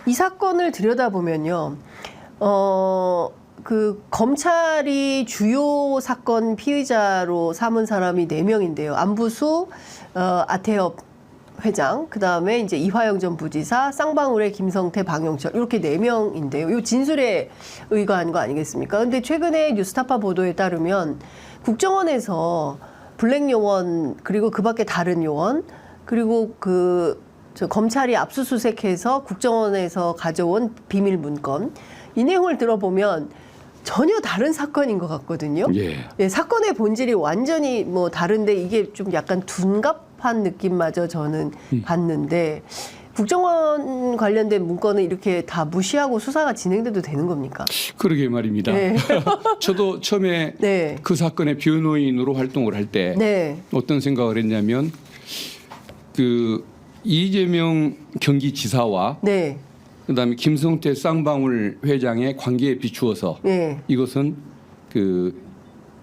이 사건을 들여다보면요. 그 검찰이 주요 사건 피의자로 삼은 사람이 4명인데요. 안부수, 아태엽 회장, 그 다음에 이제 이화영 전 부지사, 쌍방울의 김성태, 방영철 이렇게 4명인데요. 이 진술에 의거한 거 아니겠습니까? 근데 최근에 뉴스타파 보도에 따르면 국정원에서 블랙 요원 그리고 그 밖에 다른 요원 그리고 검찰이 압수수색해서 국정원에서 가져온 비밀 문건 이 내용을 들어보면 전혀 다른 사건인 것 같거든요. 예, 사건의 본질이 완전히 뭐 다른데 이게 좀 약간 둔갑한 느낌마저 저는 봤는데 국정원 관련된 문건은 이렇게 다 무시하고 수사가 진행돼도 되는 겁니까? 그러게 말입니다. 네. 저도 처음에 네. 그 사건의 변호인으로 활동을 할 때 네. 어떤 생각을 했냐면 그 이재명 경기지사와 네. 그다음에 김성태 쌍방울 회장의 관계에 비추어서 네. 이것은 그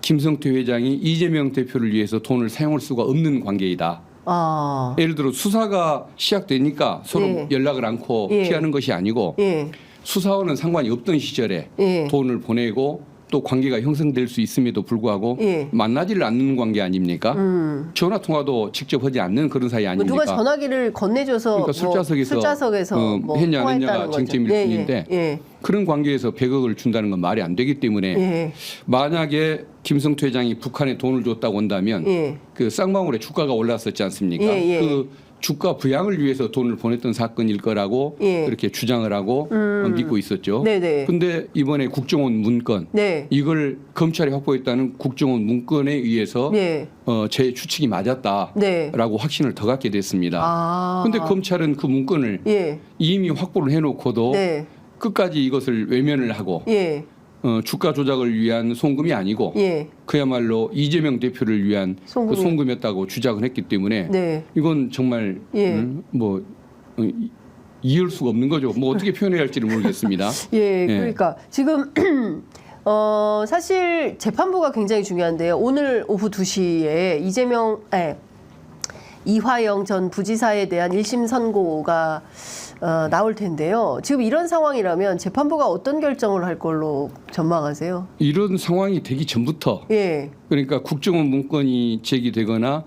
김성태 회장이 이재명 대표를 위해서 돈을 사용할 수가 없는 관계이다. 아. 예를 들어 수사가 시작되니까 서로 예. 연락을 않고 예. 피하는 것이 아니고 예. 수사와는 상관이 없던 시절에 예. 돈을 보내고 또 관계가 형성될 수 있음에도 불구하고 예. 만나지를 않는 관계 아닙니까? 전화 통화도 직접 하지 않는 그런 사이 아닙니까? 누가 전화기를 건네줘서 그러니까 술자석에서 뭐 했냐 안 통화했다는 했냐가 거죠. 쟁점일 예, 뿐인데 예, 그런 관계에서 100억을 준다는 건 말이 안 되기 때문에 예, 만약에 김성태 회장이 북한에 돈을 줬다고 한다면 예. 그 쌍방울의 주가가 올랐었지 않습니까? 예, 예. 그 주가 부양을 위해서 돈을 보냈던 사건일 거라고 예. 그렇게 주장을 하고 믿고 있었죠. 네네. 근데 이번에 국정원 문건 네. 이걸 검찰이 확보했다는 국정원 문건에 의해서 네. 제 추측이 맞았다라고 네. 확신을 더 갖게 됐습니다. 아. 근데 검찰은 그 문건을 예. 이미 확보를 해놓고도 네. 끝까지 이것을 외면을 하고 예. 주가 조작을 위한 송금이 아니고 예. 그야말로 이재명 대표를 위한 그 송금이. 송금이었다고 주장을 했기 때문에 네. 이건 정말 예. 이해할 수가 없는 거죠. 뭐 어떻게 표현해야 할지를 모르겠습니다. 예. 그러니까 지금 사실 재판부가 굉장히 중요한데요. 오늘 오후 2시에 이화영 전 부지사에 대한 1심 선고가 나올 텐데요. 지금 이런 상황이라면 재판부가 어떤 결정을 할 걸로 전망하세요? 이런 상황이 되기 전부터 예. 그러니까 국정원 문건이 제기되거나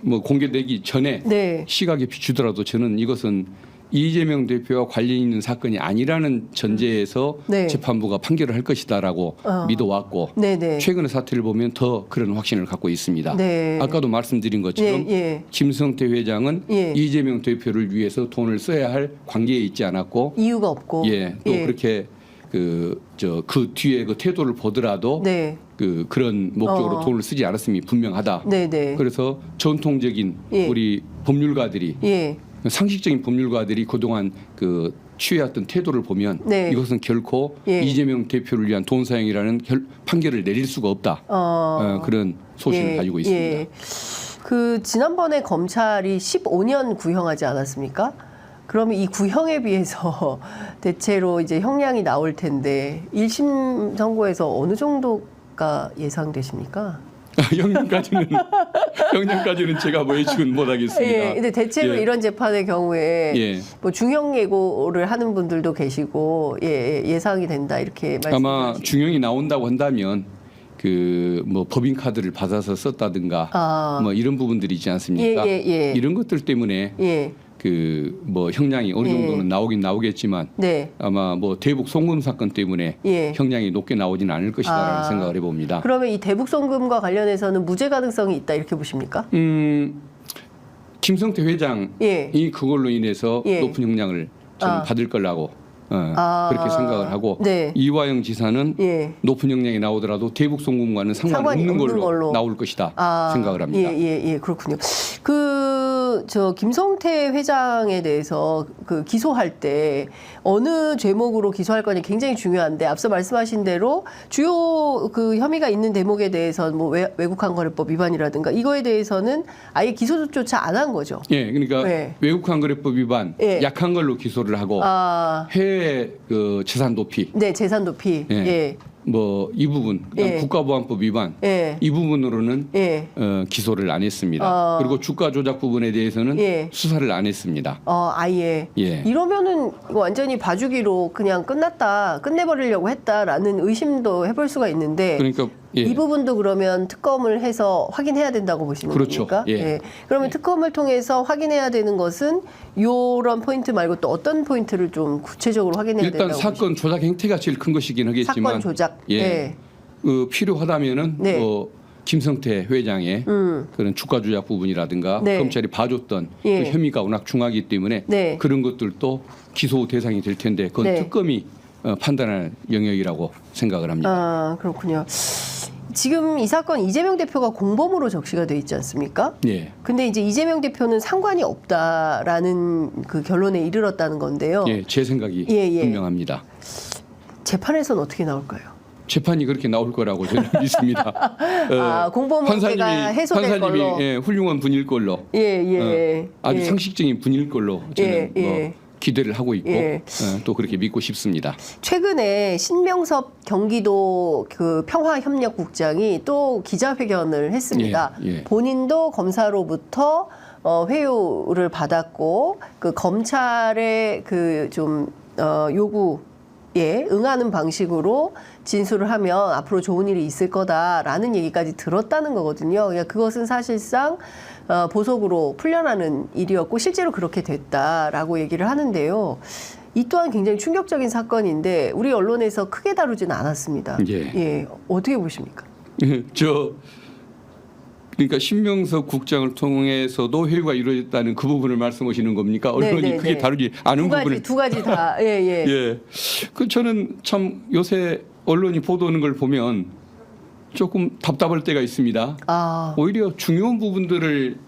뭐 공개되기 전에 네. 시각에 비추더라도 저는 이것은 이재명 대표와 관련 있는 사건이 아니라는 전제에서 네. 재판부가 판결을 할 것이다라고 믿어왔고 네네. 최근의 사태를 보면 더 그런 확신을 갖고 있습니다. 네. 아까도 말씀드린 것처럼 예, 예. 김성태 회장은 예. 이재명 대표를 위해서 돈을 써야 할 관계에 있지 않았고 이유가 없고. 또 그렇게 그 뒤에 그 태도를 보더라도 네. 그런 목적으로 돈을 쓰지 않았음이 분명하다. 네네. 그래서 전통적인 예. 우리 법률가들이 예. 상식적인 법률가들이 그동안 취해왔던 태도를 보면 네. 이것은 결코 예. 이재명 대표를 위한 돈 사용이라는 판결을 내릴 수가 없다. 그런 소신을 예. 가지고 있습니다. 예. 그 지난번에 검찰이 15년 구형하지 않았습니까? 그러면 이 구형에 비해서 대체로 이제 형량이 나올 텐데 1심 선고에서 어느 정도가 예상되십니까? 형량까지는 제가 뭐 예측은 못하겠습니다. 예, 근데 대체로 예. 이런 재판의 경우에 예. 뭐 중형 예고를 하는 분들도 계시고 예상이 된다 이렇게 아마 말씀하시죠. 중형이 나온다고 한다면 뭐 법인 카드를 받아서 썼다든가 뭐 이런 부분들이 있지 않습니까? 예. 이런 것들 때문에 예. 뭐 형량이 어느 정도는 나오긴 나오겠지만 네. 아마 뭐 대북 송금 사건 때문에 예. 형량이 높게 나오지는 않을 것이다라는 생각을 해봅니다. 그러면 이 대북 송금과 관련해서는 무죄 가능성이 있다 이렇게 보십니까? 김성태 회장이 예. 그걸로 인해서 예. 높은 형량을 저는 받을 거라고 그렇게 생각을 하고 네. 이화영 지사는 예. 높은 형량이 나오더라도 대북 송금과는 상관없는 걸로 나올 것이다 생각을 합니다. 예, 그렇군요. 김성태 회장에 대해서 기소할 때 어느 죄목으로 기소할 거냐 굉장히 중요한데 앞서 말씀하신 대로 주요 혐의가 있는 대목에 대해서 뭐 외국환 거래법 위반이라든가 이거에 대해서는 아예 기소조차 안 한 거죠. 예, 그러니까 네. 외국환 거래법 위반 예. 약한 걸로 기소를 하고 해외 재산 도피. 네, 재산 도피. 예. 뭐 이 부분 그다음 예. 국가보안법 위반 예. 이 부분으로는 예. 기소를 안 했습니다. 그리고 주가 조작 부분에 대해서는 예. 수사를 안 했습니다. 아예. 예. 이러면은 이거 완전히 봐주기로 그냥 끝났다, 끝내버리려고 했다라는 의심도 해볼 수가 있는데 그러니까 예. 이 부분도 그러면 특검을 해서 확인해야 된다고 보시는 그렇죠. 겁니까? 예. 그러면 예. 특검을 통해서 확인해야 되는 것은 이런 포인트 말고 또 어떤 포인트를 좀 구체적으로 확인해야 일단 된다고 사건 조작 행태가 제일 큰 것이긴 하겠지만 사건 조작. 예. 예. 필요하다면은 네. 김성태 회장의 그런 주가 조작 부분이라든가 네. 검찰이 봐줬던 예. 그 혐의가 워낙 중하기 때문에 네. 그런 것들도 기소 대상이 될 텐데 그건 네. 특검이 판단할 영역이라고 생각을 합니다. 아, 그렇군요. 지금 이 사건 이재명 대표가 공범으로 적시가 돼 있지 않습니까? 예. 근데 이제 이재명 대표는 상관이 없다라는 그 결론에 이르렀다는 건데요. 예, 제 생각이 예. 분명합니다. 재판에서는 어떻게 나올까요? 재판이 그렇게 나올 거라고 저는 믿습니다. 공범 문제가 해소될 걸로. 예, 훌륭한 분일 걸로. 예. 아주 예. 상식적인 분일 걸로 저는 예. 기대를 하고 있고 예. 또 그렇게 믿고 싶습니다. 최근에 신명섭 경기도 그 평화협력국장이 또 기자회견을 했습니다. 예. 본인도 검사로부터 회유를 받았고 그 검찰의 그 좀 요구에 응하는 방식으로 진술을 하면 앞으로 좋은 일이 있을 거다라는 얘기까지 들었다는 거거든요. 그러니까 그것은 사실상 보석으로 풀려나는 일이었고 실제로 그렇게 됐다라고 얘기를 하는데요. 이 또한 굉장히 충격적인 사건인데 우리 언론에서 크게 다루지는 않았습니다. 예. 어떻게 보십니까? 그러니까 신명섭 국장을 통해서도 회유가 이루어졌다는 그 부분을 말씀하시는 겁니까? 언론이 크게 다루지 않은 부분을 두 가지 다. 예. 예. 저는 참 요새 언론이 보도하는 걸 보면 조금 답답할 때가 있습니다. 오히려 중요한 부분들을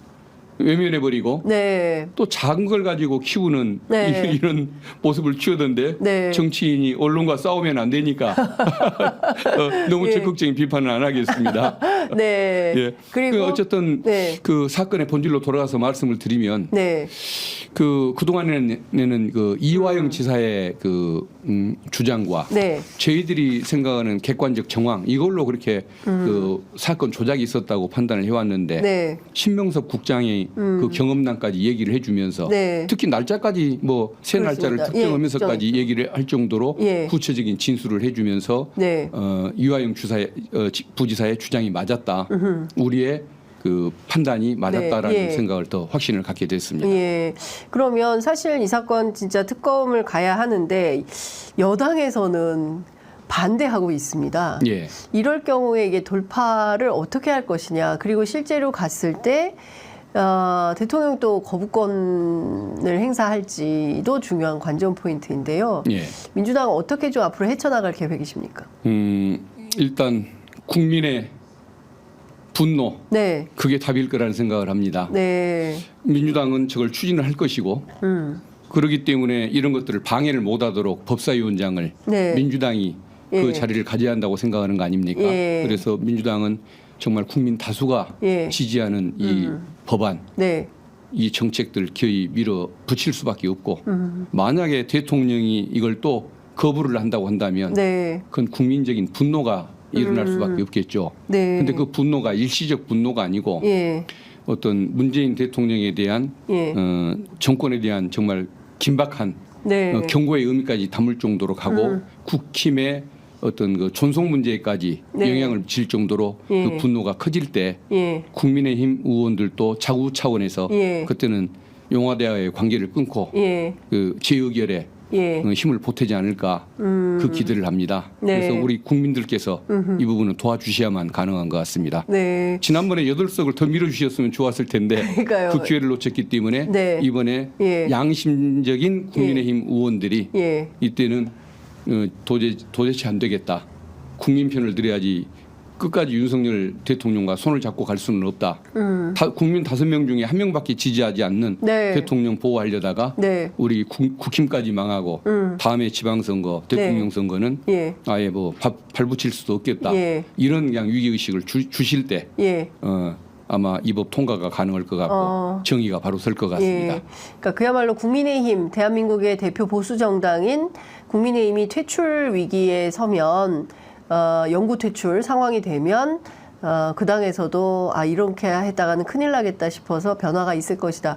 외면해버리고 네. 또 작은 걸 가지고 키우는 네. 이런 모습을 취하던데 네. 정치인이 언론과 싸우면 안 되니까 너무 적극적인 비판은 안 하겠습니다. 네. 예. 그리고 어쨌든 네. 그 사건의 본질로 돌아가서 말씀을 드리면 네. 그동안에는 그 이화영 지사의 주장과 네. 저희들이 생각하는 객관적 정황 이걸로 그렇게 그 사건 조작이 있었다고 판단을 해왔는데 네. 신명섭 국장이 그 경험담까지 얘기를 해주면서 네. 특히 날짜까지 뭐 세 날짜를 그렇습니다. 특정하면서까지 얘기를 할 정도로 예. 구체적인 진술을 해주면서 네. 이화영 부지사의 주장이 맞았다. 우리의 그 판단이 맞았다라는 네. 예. 생각을 더 확신을 갖게 됐습니다. 예. 그러면 사실 이 사건 진짜 특검을 가야 하는데 여당에서는 반대하고 있습니다. 예. 이럴 경우에 이게 돌파를 어떻게 할 것이냐. 그리고 실제로 갔을 때 대통령 또 거부권을 행사할지도 중요한 관전 포인트인데요. 예. 민주당은 어떻게 좀 앞으로 헤쳐나갈 계획이십니까? 일단 국민의 분노 네. 그게 답일 거라는 생각을 합니다. 네. 민주당은 저걸 추진을 할 것이고 그렇기 때문에 이런 것들을 방해를 못하도록 법사위원장을 네. 민주당이 예. 그 자리를 가져야 한다고 생각하는 거 아닙니까? 예. 그래서 민주당은 정말 국민 다수가 예. 지지하는 이 법안, 네. 이 정책들 기어이 밀어 붙일 수밖에 없고 만약에 대통령이 이걸 또 거부를 한다고 한다면 네. 그건 국민적인 분노가 일어날 수밖에 없겠죠. 네. 근데 그 분노가 일시적 분노가 아니고 예. 어떤 문재인 대통령에 대한 예. 정권에 대한 정말 긴박한 네. 경고의 의미까지 담을 정도로 가고 국힘의 어떤 그 존속 문제까지 네. 영향을 미칠 정도로 예. 그 분노가 커질 때 예. 국민의힘 의원들도 자구 차원에서 예. 그때는 용화대와의 관계를 끊고 예. 그 재의결에 예. 힘을 보태지 않을까 그 기대를 합니다. 네. 그래서 우리 국민들께서 이 부분은 도와주셔야만 가능한 것 같습니다. 네. 지난번에 8석을 더 밀어주셨으면 좋았을 텐데 그러니까요. 그 기회를 놓쳤기 때문에 네. 이번에 예. 양심적인 국민의힘 의원들이 예. 이때는 도대체 안 되겠다. 국민 편을 들어야지 끝까지 윤석열 대통령과 손을 잡고 갈 수는 없다. 국민 5명 중에 1명밖에 지지하지 않는 네. 대통령 보호하려다가 네. 우리 국힘까지 망하고 다음에 지방선거, 대통령 선거는 예. 아예 뭐 발붙일 수도 없겠다. 예. 이런 그냥 위기의식을 주실 때 예. 아마 이 법 통과가 가능할 것 같고 정의가 바로 설 것 같습니다. 예. 그러니까 그야말로 국민의힘, 대한민국의 대표 보수 정당인 국민의힘이 퇴출 위기에 서면 영구 퇴출 상황이 되면 그 당에서도 이렇게 했다가는 큰일 나겠다 싶어서 변화가 있을 것이다.